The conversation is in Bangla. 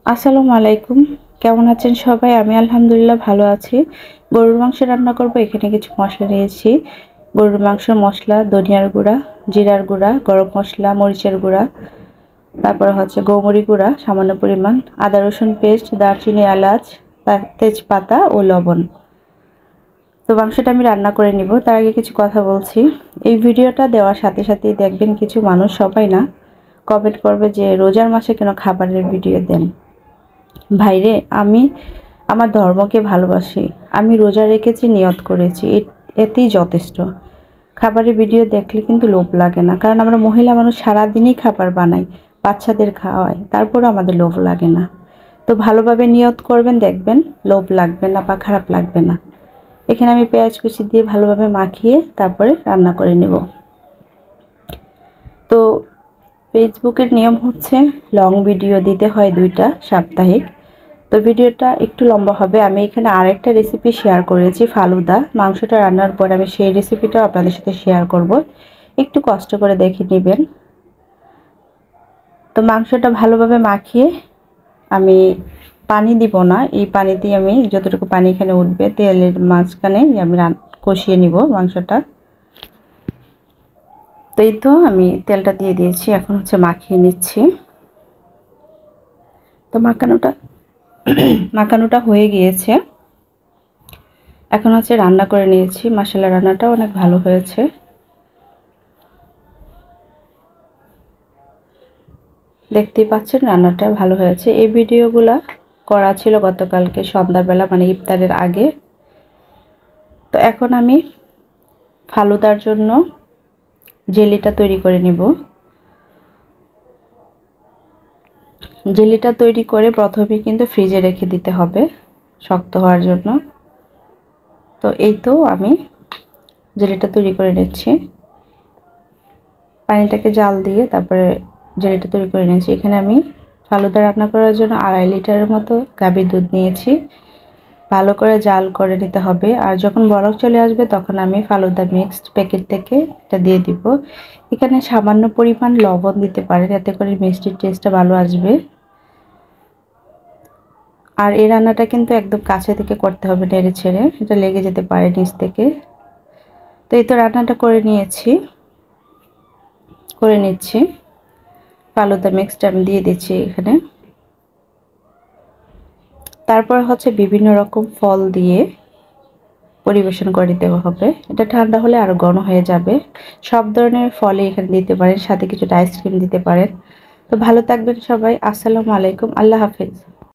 আসসালামু আলাইকুম। কেমন আছেন সবাই? আমি আলহামদুলিল্লাহ ভালো আছি। গরুর মাংস রান্না করব। এখানে কিছু মশলা নিয়েছি। গরুর মাংসের মশলা, ধনিয়ার গুঁড়া, জিরার গুঁড়া, গরম মশলা, মরিচের গুঁড়া, তারপরে হচ্ছে গোমরি গুঁড়া সামান্য পরিমাণ, আদা রসুন পেস্ট, দারচিনি, এলাচ, তেজপাতা ও লবণ। তো মাংসটা আমি রান্না করে নিব। তার আগে কিছু কথা বলছি। এই ভিডিওটা দেওয়ার সাথে সাথেই দেখবেন কিছু মানুষ, সবাই না, কমেন্ট করবে যে রোজার মাসে কেন খাবারের ভিডিও দেন। ভাইরে, আমি আমার ধর্মকে ভালোবাসি। আমি রোজা রেখেছি, নিয়ত করেছি, এতেই যথেষ্ট। খাবারের ভিডিও দেখলে কিন্তু লোভ লাগে না, কারণ আমরা মহিলা মানুষ সারাদিনই খাবার বানাই, বাচ্চাদের খাওয়াই, তারপরও আমাদের লোভ লাগে না। তো ভালোভাবে নিয়ত করবেন, দেখবেন লোভ লাগবে না বা খারাপ লাগবে না। এখানে আমি পেঁয়াজ কুচি দিয়ে ভালোভাবে মাখিয়ে তারপরে রান্না করে নেব। তো ফেসবুকের নিয়ম হচ্ছে লং ভিডিও দিতে হয় 2টা সাপ্তাহিক। তো ভিডিওটা একটু লম্বা হবে। আমি এখানে আরেকটা রেসিপি শেয়ার করেছি, ফালুদা। মাংসটা রান্নার পর আমি সেই রেসিপিটাও আপনাদের সাথে শেয়ার করব। একটু কষ্ট করে দেখে নেবেন। তো মাংসটা ভালোভাবে মাখিয়ে আমি পানি দিব না, এই পানিতেই আমি যতটুকু পানি এখানে উঠবে তেলের মাঝখানে আমি কষিয়ে নিব মাংসটা। তো এই তো আমি তেলটা দিয়ে দিয়েছি, এখন হচ্ছে মাখিয়ে নিচ্ছি। তো মাখানোটা হয়ে গিয়েছে। এখন হচ্ছে রান্না করে নিয়েছি। মাশাআল্লাহ, রান্নাটাও অনেক ভালো হয়েছে। দেখতেই পাচ্ছেন রান্নাটা ভালো হয়েছে। এই ভিডিওগুলা করা ছিল গতকালকে সন্ধ্যাবেলা, মানে ইফতারের আগে। তো এখন আমি ফালুদার জন্য জেলিটা তৈরি করে নিব। জেলিটা তৈরি করে প্রথমে কিন্তু ফ্রিজে রেখে দিতে হবে শক্ত হওয়ার জন্য। তো এই তো আমি জেলিটা তৈরি করে নিচ্ছি। পানিটাকে জাল দিয়ে তারপরে জেলিটা তৈরি করে নিয়েছি। এখানে আমি ফালুদা রান্না করার জন্য 2.5 লিটারের মতো গাভীর দুধ নিয়েছি। ভালো করে জাল করে নিতে হবে। আর যখন বলক চলে আসবে তখন আমি ফালুদা মিক্সড প্যাকেট থেকে এটা দিয়ে দিব। এখানে সামান্য পরিমাণ লবণ দিতে পারেন, এতে করে মিষ্টির টেস্টটা ভালো আসবে। আর এই রান্নাটা কিন্তু একদম কাছে থেকে করতে হবে, নেড়ে ছেড়ে, এটা লেগে যেতে পারে নিচ থেকে। তো এই তো রান্নাটা করে নিচ্ছি। ফালুদা মিক্সটা আমি দিয়ে দিচ্ছি এখানে। তারপর হচ্ছে বিভিন্ন রকম ফল দিয়ে পরিবেশন করে দেওয়া হবে। এটা ঠান্ডা হলে আরো ঘন হয়ে যাবে। সব ধরনের ফলই এখানে দিতে পারেন, সাথে কিছুটা আইসক্রিম দিতে পারেন। তো ভালো থাকবেন সবাই। আসসালামু আলাইকুম, আল্লাহ হাফেজ।